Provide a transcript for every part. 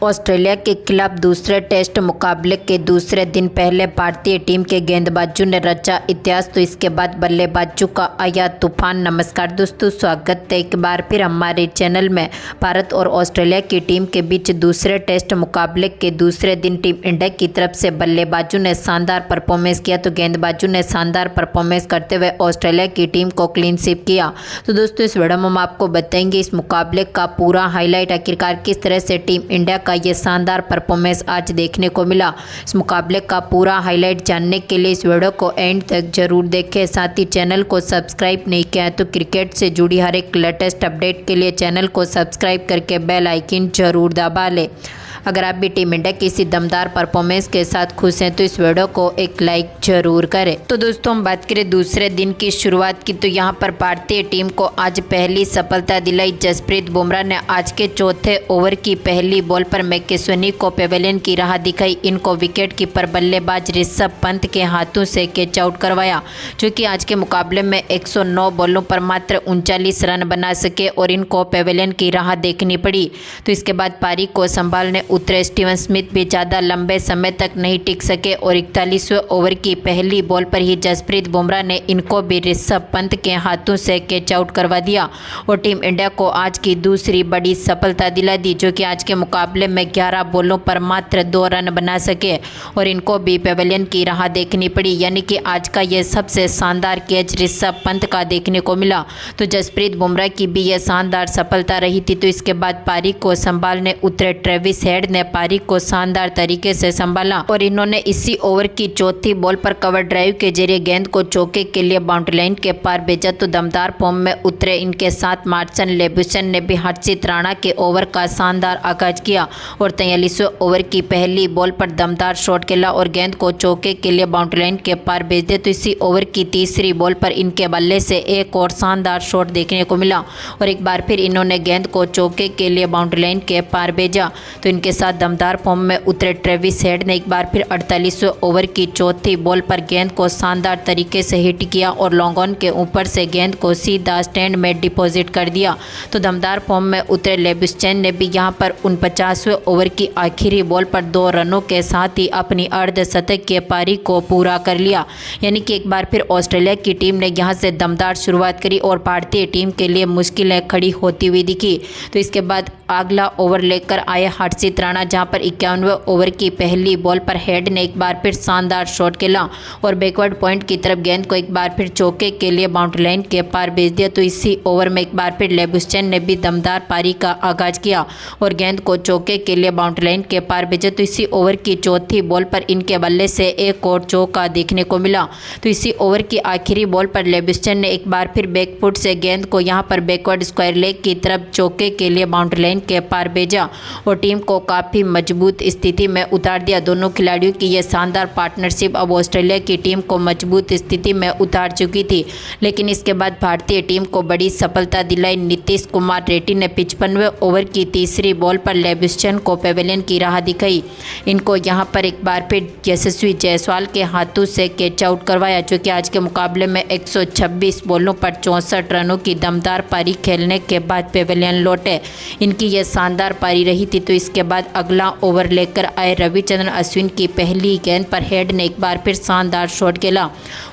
Australia के खिलाफ दूसरे टेस्ट मुकाबले के दूसरे दिन पहले भारतीय टीम के गेंदबाजों ने रचा इतिहास, तो इसके बाद बल्लेबाजों का आया तूफान। नमस्कार दोस्तों, स्वागत है एक बार फिर हमारे चैनल में। भारत और ऑस्ट्रेलिया की टीम के बीच दूसरे टेस्ट मुकाबले के दूसरे दिन टीम इंडिया की तरफ से बल्लेबाजों ने शानदार परफॉर्मेंस किया, तो गेंदबाजों ने शानदार परफॉर्मेंस करते हुए ऑस्ट्रेलिया की टीम को क्लीन स्वीप किया। तो दोस्तों इस वीडियो में हम आपको बताएंगे इस मुकाबले का पूरा हाईलाइट, आखिरकार किस तरह से टीम इंडिया का ये शानदार परफॉर्मेंस आज देखने को मिला। इस मुकाबले का पूरा हाईलाइट जानने के लिए इस वीडियो को एंड तक जरूर देखें। साथ ही चैनल को सब्सक्राइब नहीं किया है तो क्रिकेट से जुड़ी हर एक लेटेस्ट अपडेट के लिए चैनल को सब्सक्राइब करके बेल आइकन जरूर दबा लें। अगर आप भी टीम इंडिया की इसी दमदार परफॉर्मेंस के साथ खुश हैं तो इस वीडियो को एक लाइक जरूर करें। तो दोस्तों हम बात करें दूसरे दिन की शुरुआत की, तो यहाँ पर भारतीय टीम को आज पहली सफलता दिलाई। जसप्रीत बुमराह ने आज के चौथे ओवर की पहली बॉल पर मैकेस्वेनी को पेवेलियन की राह दिखाई। इनको विकेट कीपर बल्लेबाज ऋषभ पंत के हाथों से कैच आउट करवाया, जो कि आज के मुकाबले में 109 बॉलों पर मात्र 39 रन बना सके और इनको पेवेलियन की राह देखनी पड़ी। तो इसके बाद पारी को संभालने उतरे स्टीवन स्मिथ भी ज़्यादा लंबे समय तक नहीं टिक सके और 41वें ओवर की पहली बॉल पर ही जसप्रीत बुमराह ने इनको भी ऋषभ पंत के हाथों से कैच आउट करवा दिया और टीम इंडिया को आज की दूसरी बड़ी सफलता दिला दी, जो कि आज के मुकाबले में 11 बॉलों पर मात्र 2 रन बना सके और इनको भी पेवेलियन की राह देखनी पड़ी। यानी कि आज का यह सबसे शानदार कैच ऋषभ पंत का देखने को मिला। तो जसप्रीत बुमराह की भी यह शानदार सफलता रही थी। तो इसके बाद पारी को संभालने उतरे ट्रेविस हेड ने पारी को शानदार तरीके से संभाला और इन्होंने इसी ओवर की चौथी बॉल पर कवर ड्राइव के जरिए गेंद को चौके के लिए बाउंड्री लाइन के पार भेजा। तो दमदार फॉर्म में उतरे इनके साथ मार्सन लेब्यूसन ने भी हर्षित राणा के ओवर का शानदार आगाज किया और 43वें ओवर की पहली बॉल पर दमदार शॉट खेला और गेंद को चौके के लिए बाउंड्री लाइन के पार भेज दिया। तो इसी ओवर की तीसरी बॉल पर इनके बल्ले से एक और शानदार शॉट देखने को मिला और एक बार फिर इन्होंने गेंद को चौके के लिए बाउंड्री लाइन के पार भेजा। तो इनके साथ दमदार फॉर्म में उतरे ट्रेविस हेड ने एक बार फिर 48वें ओवर की चौथी बॉल पर गेंद को शानदार तरीके से हिट किया और लॉन्ग ऑन के ऊपर से गेंद को सीधा स्टैंड में डिपॉजिट कर दिया। तो दमदार फॉर्म में उतरे लेब्यूसन ने भी यहां पर 49वें ओवर की आखिरी बॉल पर 2 रनों के साथ ही अपनी अर्धशतकीय पारी को पूरा कर लिया। यानी कि एक बार फिर ऑस्ट्रेलिया की टीम ने यहां से दमदार शुरुआत करी और भारतीय टीम के लिए मुश्किलें खड़ी होती हुई दिखी। तो इसके बाद अगला ओवर लेकर आए हर्षित राणा, जहां पर 51वें ओवर की पहली बॉल पर हेड ने एक बार फिर शानदार शॉट खेला और बैकवर्ड पॉइंट की तरफ गेंद को एक बार फिर चौके के लिए बाउंड्री लाइन के पार भेज दिया। तो इसी ओवर में एक बार फिर लेब्यूसन ने भी दमदार पारी का आगाज किया और गेंद को चौके के लिए बाउंड्री लाइन के पार भेजा। तो इसी ओवर की चौथी बॉल पर इनके बल्ले से एक और चौका देखने को मिला। तो इसी ओवर की आखिरी बॉल पर लेब्यूसन ने एक बार फिर बैकफुट से गेंद को यहाँ पर बैकवर्ड स्क्वायर लेग की तरफ चौके के लिए बाउंड्री लाइन के पार भेजा और टीम को काफ़ी मजबूत स्थिति में उतार दिया। दोनों खिलाड़ियों की यह शानदार पार्टनरशिप अब ऑस्ट्रेलिया की टीम को मजबूत स्थिति में उतार चुकी थी, लेकिन इसके बाद भारतीय टीम को बड़ी सफलता दिलाई। नीतीश कुमार रेड्डी ने 55वें ओवर की तीसरी बॉल पर लेब्यूसन को पेवेलियन की राह दिखाई। इनको यहां पर एक बार फिर यशस्वी जायसवाल के हाथों से कैच आउट करवाया, जो कि आज के मुकाबले में 126 बॉलों पर 64 रनों की दमदार पारी खेलने के बाद पेवेलियन लौटे। इनकी यह शानदार पारी रही थी। तो इसके बाद अगला ओवर लेकर आए रविचंद्रन अश्विन की पहली गेंद पर हेड ने एक बार फिर शानदार शॉट खेला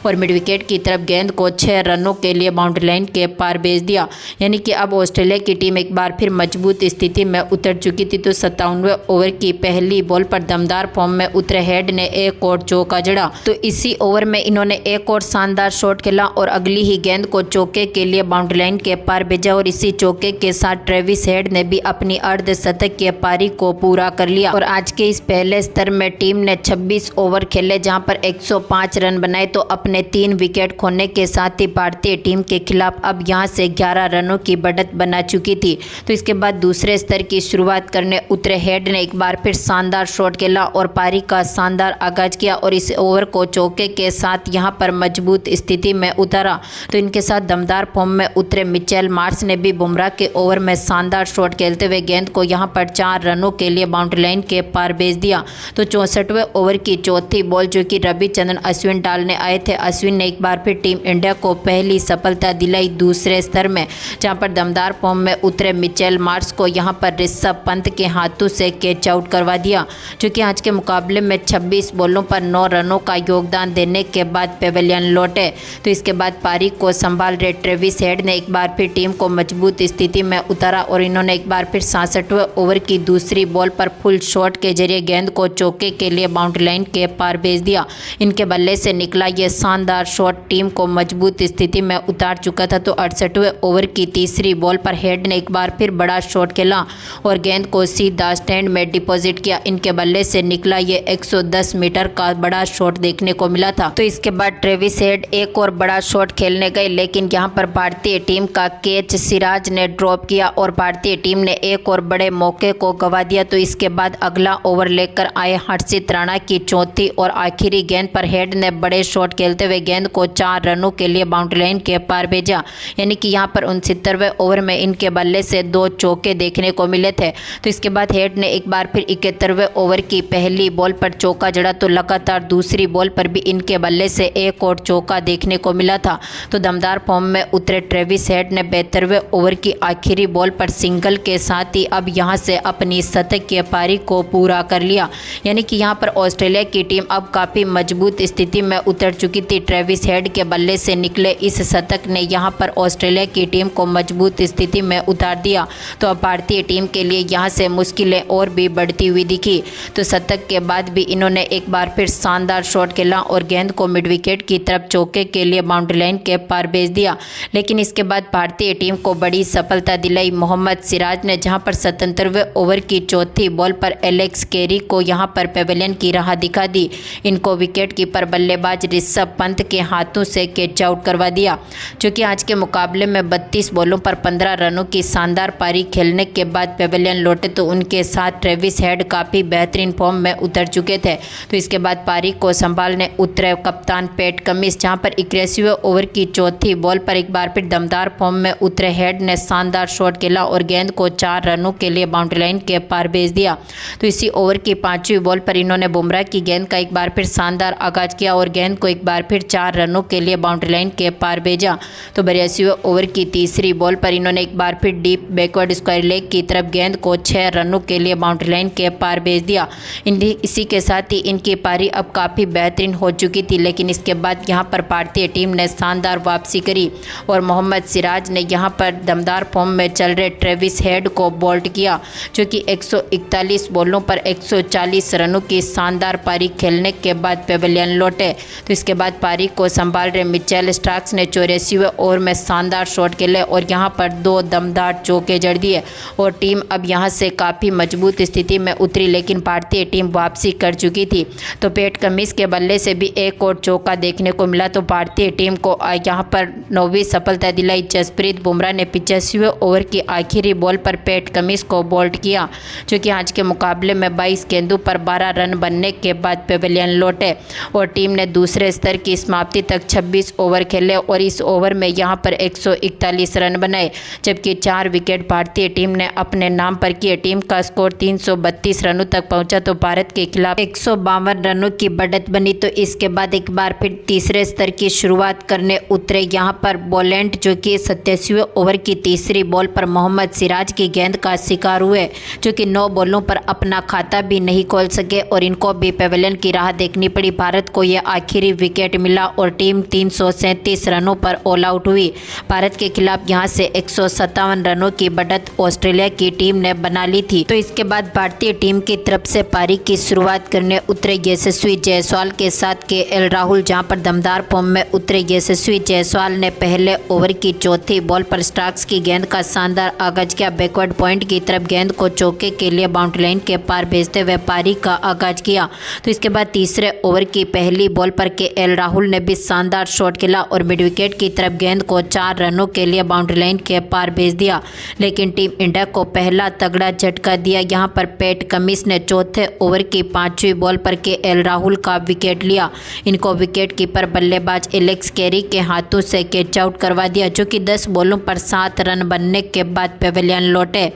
और मिड विकेट की तरफ गेंद को 6 रनों के लिए बाउंड्री लाइन के पार भेज दिया। यानी कि अब ऑस्ट्रेलिया की टीम एक बार फिर मजबूत स्थिति में उतर चुकी थी। तो 57वें ओवर की पहली बॉल पर दमदार फॉर्म में उतरे हेड ने एक और चौका जड़ा। तो इसी ओवर में इन्होंने एक और शानदार शॉट खेला और अगली ही गेंद को चौके के लिए बाउंड्री लाइन के पार भेजा और इसी चौके के साथ ट्रेविस हेड ने भी अपनी अर्धशतकीय पारी को पूरा कर लिया। और आज के इस पहले स्तर में टीम ने 26 ओवर खेले, जहां पर 105 रन बनाए। तो अपने 3 विकेट खोने के साथ ही भारतीय टीम के खिलाफ अब यहां से 11 रनों की बढ़त बना चुकी थी। तो इसके बाद दूसरे स्तर की शुरुआत करने उतरे हेड ने एक बार फिर शानदार शॉट खेला और पारी का शानदार आगाज किया और इस ओवर को चौके के साथ यहां पर मजबूत स्थिति में उतारा। तो इनके साथ दमदार फॉर्म में उतरे मिचेल मार्श ने भी बुमराह के ओवर में शानदार शॉट खेलते हुए गेंद को यहां पर 4 रनों के के लिए बाउंड्री लाइन के पार भेज दिया। तो 64वें ओवर की चौथी बॉल जो कि रविचंद्रन अश्विन डालने आए थे, अश्विन ने एक बार फिर टीम इंडिया को पहली सफलता दिलाई दूसरे स्तर में, जहां पर दमदार फॉर्म में उतरे मिचेल मार्श को यहां पर ऋषभ पंत के हाथों से कैच आउट करवा दिया, जो कि आज के मुकाबले में 26 बॉलों पर 9 रनों का योगदान देने के बाद पेवेलियन लौटे। तो इसके बाद पारी को संभाल रहे ट्रेविस हेड ने एक बार फिर टीम को मजबूत स्थिति में उतारा और इन्होंने एक बार फिर 66वें ओवर की दूसरी बॉल पर फुल शॉट के जरिए गेंद को चौके के लिए बाउंड्री लाइन के पार भेज दिया। इनके बल्ले से निकला ये शानदार शॉट टीम को मजबूत स्थिति में उतार चुका था। तो 68वें ओवर की तीसरी बॉल पर हेड ने एक बार फिर बड़ा शॉट खेला और गेंद को सीधा स्टैंड में डिपॉजिट किया। इनके बल्ले से निकला ये 110 मीटर का बड़ा शॉट देखने को मिला था। तो इसके बाद ट्रेविस हेड एक और बड़ा शॉट खेलने गए, लेकिन यहाँ पर भारतीय टीम का कैच सिराज ने ड्रॉप किया और भारतीय टीम ने एक और बड़े मौके को गंवा दिया। तो इसके बाद अगला ओवर लेकर आए हर्षित राणा की चौथी और आखिरी गेंद पर हेड ने बड़े शॉट खेलते हुए गेंद को 4 रनों के लिए बाउंड्री लाइन के पार भेजा। यानी कि यहाँ पर 69वें ओवर में इनके बल्ले से 2 चौके देखने को मिले थे। तो इसके बाद हेड ने एक बार फिर 71वें ओवर की पहली बॉल पर चौका जड़ा, तो लगातार दूसरी बॉल पर भी इनके बल्ले से एक और चौका देखने को मिला था। तो दमदार फॉर्म में उतरे ट्रेविस हेड ने 72वें ओवर की आखिरी बॉल पर सिंगल के साथ ही अब यहां से अपनी शतक की पारी को पूरा कर लिया। यानी कि यहां पर ऑस्ट्रेलिया की टीम अब काफ़ी मजबूत स्थिति में उतर चुकी थी। ट्रेविस हेड के बल्ले से निकले इस शतक ने यहां पर ऑस्ट्रेलिया की टीम को मजबूत स्थिति में उतार दिया। तो अब भारतीय टीम के लिए यहां से मुश्किलें और भी बढ़ती हुई दिखी। तो शतक के बाद भी इन्होंने एक बार फिर शानदार शॉट खेला और गेंद को मिड विकेट की तरफ चौके के लिए बाउंड्री लाइन के पार भेज दिया। लेकिन इसके बाद भारतीय टीम को बड़ी सफलता दिलाई मोहम्मद सिराज ने, जहां पर 77वें ओवर की चौथी बॉल पर एलेक्स कैरी को यहां पर पेवेलियन की राह दिखा दी। इनको विकेट कीपर बल्लेबाज ऋषभ पंत के हाथों से कैच आउट करवा दिया, जो कि आज के मुकाबले में 32 बॉलों पर 15 रनों की शानदार पारी खेलने के बाद पेवेलियन लौटे। तो उनके साथ ट्रेविस हेड काफ़ी बेहतरीन फॉर्म में उतर चुके थे। तो इसके बाद पारी को संभालने उतरे कप्तान पैट कमिंस, जहां पर 81वें ओवर की चौथी बॉल पर एक बार फिर दमदार फॉर्म में उतरे हेड ने शानदार शॉट खेला और गेंद को 4 रनों के लिए बाउंड्री लाइन के पार भेज दिया। तो इसी ओवर की 5वीं बॉल पर इन्होंने बुमराह की गेंद का एक बार फिर शानदार आगाज किया और गेंद को एक बार फिर 4 रनों के लिए बाउंड्री लाइन के पार भेजा। तो 82वें ओवर की तीसरी बॉल पर इन्होंने एक बार फिर डीप बैकवर्ड स्क्वायर लेग की तरफ गेंद को 6 रनों के लिए बाउंड्री लाइन के पार भेज दिया। इसी के साथ ही इनकी पारी अब काफ़ी बेहतरीन हो चुकी थी। लेकिन इसके बाद यहां पर भारतीय टीम ने शानदार वापसी करी और मोहम्मद सिराज ने यहां पर दमदार फॉर्म में चल रहे ट्रेविस हेड को बोल्ट किया, जो कि 141 बॉलों पर 140 रनों की शानदार पारी खेलने के बाद पेवेलियन लौटे। तो इसके बाद पारी को संभाल रहे मिचेल स्टार्क्स ने 84वें ओवर में शानदार शॉट खेले और यहां पर 2 दमदार चौके जड़ दिए और टीम अब यहां से काफ़ी मजबूत स्थिति में उतरी। लेकिन भारतीय टीम वापसी कर चुकी थी। तो पैट कमिंस के बल्ले से भी एक और चौका देखने को मिला। तो भारतीय टीम को यहां पर 9वीं सफलता दिलाई। जसप्रीत बुमराह ने 85वें ओवर की आखिरी बॉल पर पैट कमिंस को बोल्ट किया, जो कि आज के मुकाबले में 22 गेंदों पर 12 रन बनने के बाद पेवेलियन लौटे और टीम ने दूसरे स्तर की समाप्ति तक 26 ओवर खेले और इस ओवर में यहां पर 141 रन बनाए, जबकि 4 विकेट भारतीय टीम ने अपने नाम पर किए। टीम का स्कोर 332 रनों तक पहुंचा। तो भारत के खिलाफ 152 रनों की बढ़त बनी। तो इसके बाद एक बार फिर तीसरे स्तर की शुरुआत करने उतरे यहां पर बोलेंट, जो कि 87वें ओवर की तीसरी बॉल पर मोहम्मद सिराज की गेंद का शिकार हुए, जो कि 9 बॉलों पर अपना खाता भी नहीं खोल सके और इनको भी पेवेलियन की राह देखनी पड़ी। भारत को यह आखिरी विकेट मिला और टीम 337 रनों पर ऑल आउट हुई। भारत के खिलाफ यहां से 157 रनों की बढ़त ऑस्ट्रेलिया की टीम ने बना ली थी। तो इसके बाद भारतीय टीम की तरफ से पारी की शुरुआत करने उतरे यशस्वी जायसवाल के साथ केएल राहुल, जहां पर दमदार फॉर्म में उतरे यशस्वी जायसवाल ने पहले ओवर की चौथी बॉल पर स्टार्क्स की गेंद का शानदार आगाज किया। बैकवर्ड पॉइंट की तरफ गेंद को चौके के लिए बाउंड्री लाइन के पार भेजते हुए पारी का आगाज किया। तो इसके बाद तीसरे ओवर की पहली बॉल पर केएल राहुल ने भी शानदार शॉट खेला और मिड विकेट की तरफ गेंद को 4 रनों के लिए बाउंड्री लाइन के पार भेज दिया। लेकिन टीम इंडिया को पहला तगड़ा झटका दिया। यहां पर पैट कमिंस ने चौथे ओवर की 5वीं बॉल पर केएल राहुल का विकेट लिया। इनको विकेट कीपर बल्लेबाज एलेक्स कैरी के हाथों से कैच आउट करवा दिया, जो कि 10 बॉलों पर 7 रन बनने के बाद पेवेलियन लौटे।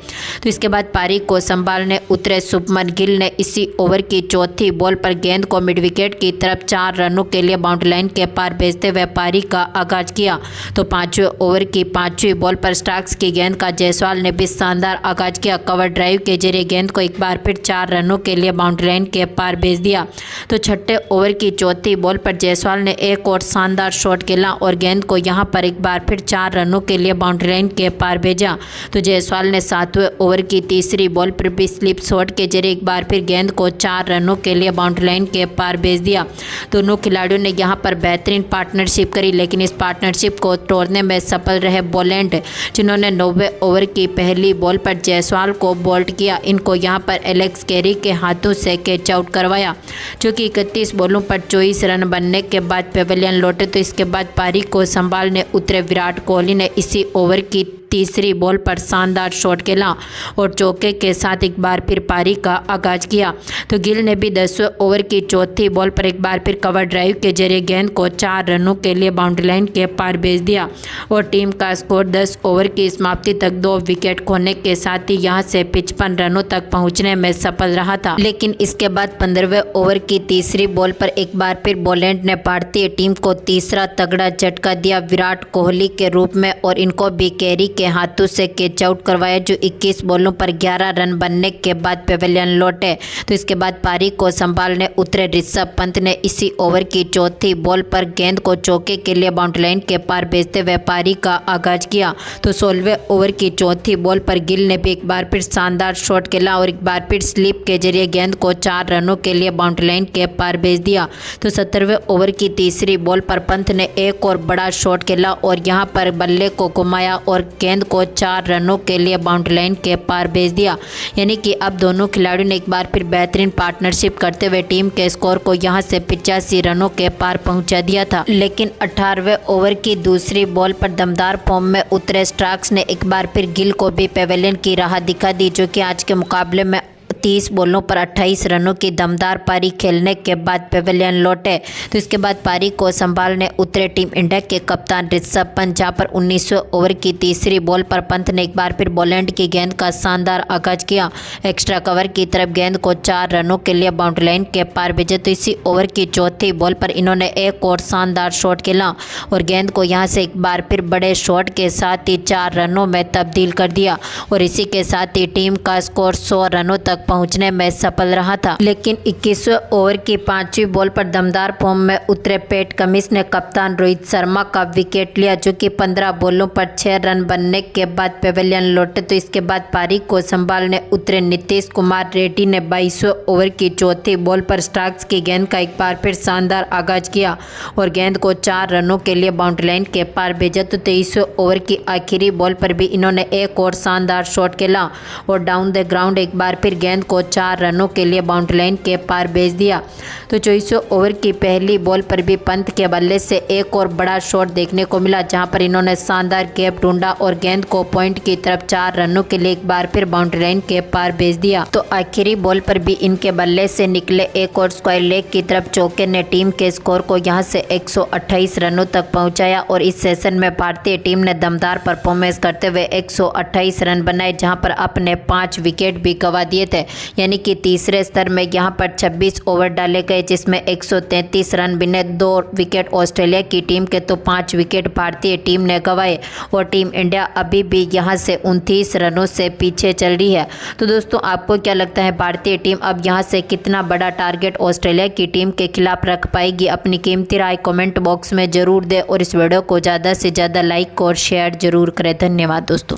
तो इसके बाद पारी को संभालने उतरे शुभमन गिल ने इसी ओवर की चौथी बॉल पर गेंद को मिड विकेट की तरफ 4 रनों के लिए बाउंड्री लाइन के पार भेजते हुए पारी का आगाज किया। तो 5वें ओवर की 5वीं बॉल पर स्टार्क्स की गेंद का जायसवाल ने भी शानदार आगाज किया। कवर ड्राइव के जरिए गेंद को एक बार फिर 4 रनों के लिए बाउंड्री लाइन के पार भेज दिया। तो 6ठे ओवर की चौथी बॉल पर जायसवाल ने एक और शानदार शॉट खेला और गेंद को यहां पर एक बार फिर 4 रनों के लिए बाउंड्री लाइन के पार भेजा। तो जायसवाल ने 7वें ओवर की तीसरी बॉल पर भी स्लिप शॉट के जरिए एक बार फिर गेंद को 4 रनों के लिए बाउंड्री लाइन के पार भेज दिया। दोनों खिलाड़ियों ने यहां पर बेहतरीन पार्टनरशिप करी, लेकिन इस पार्टनरशिप को तोड़ने में सफल रहे बोलेंड, जिन्होंने 9वें ओवर की पहली बॉल पर जायसवाल को बोल्ड किया। इनको यहां पर एलेक्स कैरी के हाथों से कैच आउट करवाया, जो कि 31 बॉलों पर 24 रन बनने के बाद पेवेलियन लौटे। तो इसके बाद पारी को संभालने उतरे विराट कोहली ने इसी ओवर की तीसरी बॉल पर शानदार शॉट खेला और चौके के साथ एक बार फिर पारी का आगाज किया। तो गिल ने भी 10वें ओवर की चौथी बॉल पर एक बार फिर कवर ड्राइव के जरिए गेंद को 4 रनों के लिए बाउंड्री लाइन के पार भेज दिया और टीम का स्कोर 10 ओवर की समाप्ति तक 2 विकेट खोने के साथ ही यहां से 55 रनों तक पहुंचने में सफल रहा था। लेकिन इसके बाद 15वें ओवर की तीसरी बॉल पर एक बार फिर बोलेंड ने भारतीय टीम को तीसरा तगड़ा झटका दिया विराट कोहली के रूप में और इनको भी कैरी के हाथों से कैच आउट करवाया, जो 21 बॉलों पर 11 रन बनने के बाद पेवेलियन लौटे। तो इसके बाद पारी को संभालने उतरे ऋषभ पंत ने इसी ओवर की चौथी बॉल पर गेंद को चौके के लिए बाउंड्री लाइन के पार भेजते हुए पारी का आगाज किया। तो 16वें ओवर की चौथी बॉल पर गिल ने भी एक बार फिर शानदार शॉट खेला और एक बार फिर स्लिप के जरिए गेंद को 4 रनों के लिए बाउंड्री लाइन के पार भेज दिया। तो 17वें ओवर की तीसरी बॉल पर पंत ने एक और बड़ा शॉट खेला और यहां पर बल्ले को घुमाया और गेंद को 4 रनों के लिए बाउंड्री लाइन के पार भेज दिया। यानी कि अब दोनों खिलाड़ियों ने एक बार फिर बेहतरीन पार्टनरशिप करते हुए टीम के स्कोर को यहां से 85 रनों के पार पहुंचा दिया था। लेकिन 18वें ओवर की दूसरी बॉल पर दमदार फॉर्म में उतरे स्टार्क्स ने एक बार फिर गिल को भी पेवेलियन की राह दिखा दी, जो कि आज के मुकाबले में 30 बॉलों पर 28 रनों की दमदार पारी खेलने के बाद पेवेलियन लौटे। तो इसके बाद पारी को संभालने उतरे टीम इंडिया के कप्तान ऋषभ पंत, जहां पर 19वें ओवर की तीसरी बॉल पर पंत ने एक बार फिर बोलेंड की गेंद का शानदार आगाज किया। एक्स्ट्रा कवर की तरफ गेंद को 4 रनों के लिए बाउंड्री लाइन के पार भेजे। तो इसी ओवर की चौथी बॉल पर इन्होंने एक और शानदार शॉट खेला और गेंद को यहां से एक बार फिर बड़े शॉट के साथ ही 4 रनों में तब्दील कर दिया और इसी के साथ ही टीम का स्कोर 100 रनों तक पहुंचने में सफल रहा था। लेकिन 21वें ओवर की 5वीं बॉल पर दमदार फॉर्म में उतरे पैट कमिंस ने कप्तान रोहित शर्मा का विकेट लिया, जो कि 15 बॉलों पर 6 रन बनने के बाद पेवेलियन लौटे। तो इसके बाद पारी को संभालने उतरे नीतीश कुमार रेड्डी ने 22वें ओवर की चौथी बॉल पर स्टार्क्स की गेंद का एक बार फिर शानदार आगाज किया और गेंद को 4 रनों के लिए बाउंड्री लाइन के पार भेजा। तो 23वें ओवर की आखिरी बॉल पर भी इन्होंने एक और शानदार शॉट खेला और डाउन द ग्राउंड एक बार फिर गेंद को 4 रनों के लिए बाउंड्री लाइन के पार भेज दिया। तो 24वें ओवर की पहली बॉल पर भी पंत के बल्ले से एक और बड़ा शॉट देखने को मिला, जहां पर इन्होंने शानदार गैप ढूंढा और गेंद को पॉइंट की तरफ 4 रनों के लिए एक बार फिर बाउंड्री लाइन के पार भेज दिया। तो आखिरी बॉल पर भी इनके बल्ले से निकले एक और स्क्वायर लेग की तरफ चौके ने टीम के स्कोर को यहां से 128 रनों तक पहुंचाया और इस सेशन में भारतीय टीम ने दमदार परफॉर्मेंस करते हुए 128 रन बनाए, जहां पर अपने 5 विकेट भी गंवा दिए थे। यानी कि तीसरे स्तर में यहां पर 26 ओवर डाले गए, जिसमें 133 रन बिने 2 विकेट ऑस्ट्रेलिया की टीम के तो 5 विकेट भारतीय टीम ने गंवाए और टीम इंडिया अभी भी यहां से 29 रनों से पीछे चल रही है। तो दोस्तों, आपको क्या लगता है भारतीय टीम अब यहां से कितना बड़ा टारगेट ऑस्ट्रेलिया की टीम के खिलाफ रख पाएगी? अपनी कीमती राय कमेंट बॉक्स में जरूर दें और इस वीडियो को ज़्यादा से ज़्यादा लाइक और शेयर जरूर करें। धन्यवाद दोस्तों।